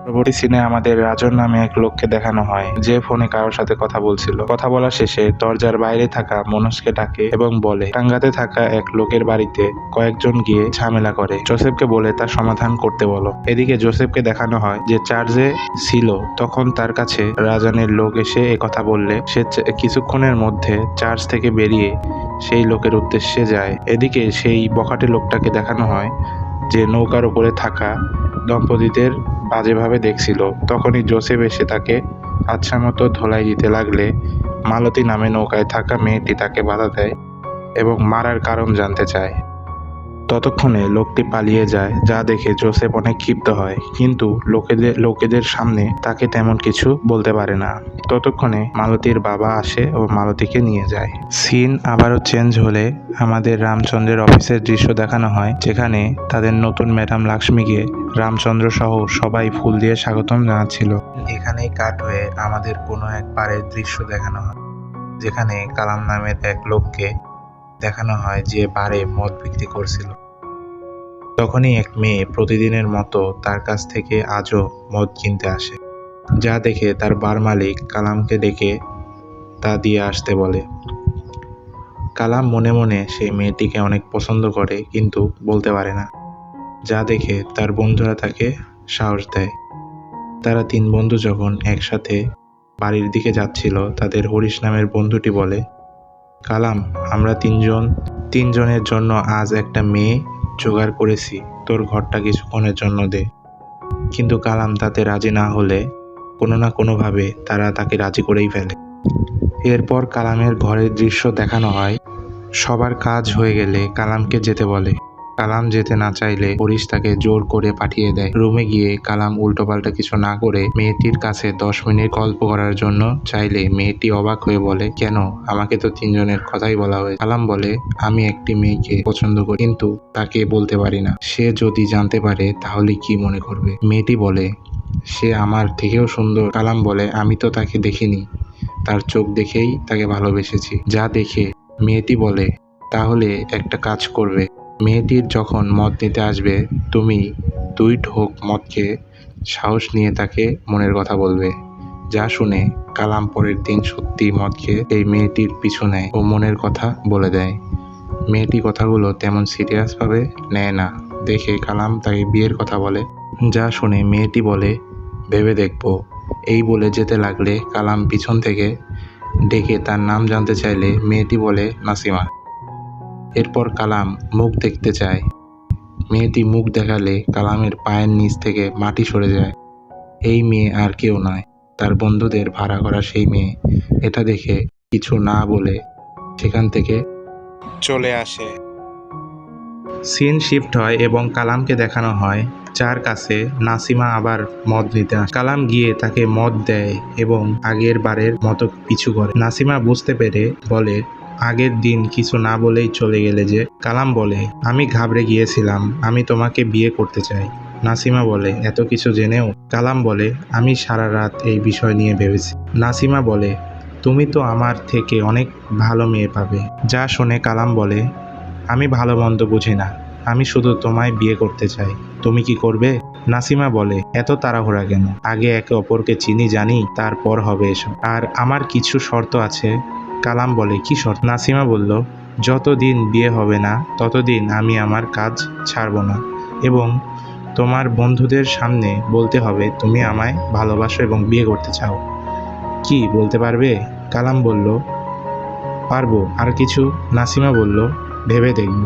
পরবর্তী সিনে আমাদের রাজন নামে এক লোককে দেখানো হয় যে ফোনে কারোর সাথে কথা বলছিল। কথা বলা শেষে দরজার বাইরে থাকা মনোজকে ডাকে এবং বলে টাঙ্গাতে থাকা এক লোকের বাড়িতে কয়েকজন গিয়ে ঝামেলা করে, জোসেফকে বলে তার সমাধান করতে বলো। এদিকে জোসেফকে দেখানো হয় যে চার্জে ছিল, তখন তার কাছে রাজানের লোক এসে কথা বললে সে কিছুক্ষণের মধ্যে চার্জ থেকে বেরিয়ে সেই লোকের উদ্দেশ্যে যায়। এদিকে সেই বখাটে লোকটাকে দেখানো হয় যে নৌকার উপরে থাকা দম্পতিদের বাজেভাবে দেখছিল। তখনই জোসেফ এসে তাকে আচ্ছা মতো ধোলাই দিতে লাগলে মালতী নামে নৌকায় থাকা মেয়েটি তাকে বাধা দেয় এবং মারার কারণ জানতে চায়। ততক্ষণে লোকটি পালিয়ে যায়, যা দেখে জোসেফ অনেক ক্ষিপ্ত হয়, কিন্তু লোকেদের সামনে তাকে তেমন কিছু বলতে পারে না। ততক্ষণে মালতীর বাবা আসে ও মালতীকে নিয়ে যায়। সিন আবারও চেঞ্জ হলে আমাদের রামচন্দ্রের অফিসের দৃশ্য দেখানো হয়, যেখানে তাদের নতুন ম্যাডাম লক্ষ্মীকে রামচন্দ্র সহ সবাই ফুল দিয়ে স্বাগতম জানাচ্ছিল। এখানেই কাট হয়ে আমাদের কোনো এক বারের দৃশ্য দেখানো হয়, যেখানে কালাম নামের এক লোককে দেখানো হয় যে বারে মদ বিক্রি করছিল। তখনই এক মেয়ে প্রতিদিনের মতো তার কাছ থেকে আজও মদ কিনতে আসে, যা দেখে তার বার মালিক কালামকে ডেকে তা দিয়ে আসতে বলে। কালাম মনে মনে সেই মেয়েটিকে অনেক পছন্দ করে, কিন্তু বলতে পারে না, যা দেখে তার বন্ধুরা তাকে সাহস দেয়। তারা তিন বন্ধু যখন একসাথে বাড়ির দিকে যাচ্ছিল, তাদের হরিশ নামের বন্ধুটি বলে, কালাম, আমরা তিনজনের জন্য আজ একটা মেয়ে জোগাড় করেছি, তোর ঘরটা কিছুক্ষণের জন্য দে। কিন্তু কালাম তাতে রাজি না হলে কোনো না কোনোভাবে তারা তাকে রাজি করেই ফেলে। এরপর কালামের ঘরের দৃশ্য দেখানো হয়। সবার কাজ হয়ে গেলে কালামকে যেতে বলে। কালাম যেতে না চাইলে হরিশ তাকে জোর করে পাঠিয়ে দেয়। রুমে গিয়ে কালাম উল্টোপাল্টা কিছু না করে মেয়েটির কাছে 10 মিনিট গল্প করার জন্য চাইলে মেয়েটি অবাক হয়ে বলে, কেন, আমাকে তো তিনজনের কথাই বলা হয়েছে। কালাম বলে, আমি একটি মেয়েকে পছন্দ করি, কিন্তু তাকে বলতে পারি না। সে যদি জানতে পারে তাহলে কি মনে করবে? মেয়েটি বলে, সে আমার থেকেও সুন্দর। কালাম বলে, আমি তো তাকে দেখিনি, তার চোখ দেখেই তাকে ভালোবেসেছি। যা দেখে মেয়েটি বলে, তাহলে একটা কাজ করবে, মেয়েটির যখন মদ নিতে আসবে তুমি 2 ঢোক মদ খেয়ে সাহস নিয়ে তাকে মনের কথা বলবে। যা শুনে কালাম পরের দিন সত্যি মদ খেয়ে এই মেয়েটির পিছু নেয় ও মনের কথা বলে দেয়। মেয়েটি কথাগুলো তেমন সিরিয়াসভাবে নেয় না দেখে কালাম তাকে বিয়ের কথা বলে। যা শুনে মেয়েটি বলে, ভেবে দেখবো। এই বলে যেতে লাগলে কালাম পিছন থেকে ডেকে তার নাম জানতে চাইলে মেয়েটি বলে, নাসিমা। এরপর কালাম মুখ দেখতে চায়। মেয়েটি মুখ দেখালে কালামের পায়ের নিচ থেকে মাটি সরে যায়। এই মেয়ে আর কেউ নয়, তার বন্ধুদের ভাড়া করা সেই মেয়ে। এটা দেখে কিছু না বলে সেখান থেকে চলে আসে। সিন শিফট হয় এবং কালামকে দেখানো হয় যার কাছে নাসিমা আবার মদ নিতে আসে। কালাম গিয়ে তাকে মদ দেয় এবং আগের বারের মতো পিছু করে। নাসিমা বুঝতে পেরে বলে, আগের দিন কিছু না বলেই চলে গেলে যে? কালাম বলে, আমি ঘাবড়ে গিয়েছিলাম, আমি তোমাকে বিয়ে করতে চাই। নাসিমা বলে, এত কিছু জেনেও? কালাম বলে, আমি সারা রাত এই বিষয় নিয়ে ভেবেছি। নাসিমা বলে, তুমি তো আমার থেকে অনেক ভালো মেয়ে পাবে। যা শুনে কালাম বলে, আমি ভালো মন্দ বুঝি না, আমি শুধু তোমায় বিয়ে করতে চাই, তুমি কি করবে? নাসিমা বলে, এত তাড়াহুড়া কেন, আগে একে অপরকে চিনি জানি, তারপর হবে এসব। আর আমার কিছু শর্ত আছে। কালাম বলে, কি শর্ত? নাসিমা বলল, যতদিন বিয়ে হবে না ততদিন আমি আমার কাজ ছাড়ব না, এবং তোমার বন্ধুদের সামনে বলতে হবে তুমি আমায় ভালোবাসো এবং বিয়ে করতে চাও। কি বলতে পারবে? কালাম বলল, পারবো। আর কিছু? নাসিমা বলল, ভেবে দেখব।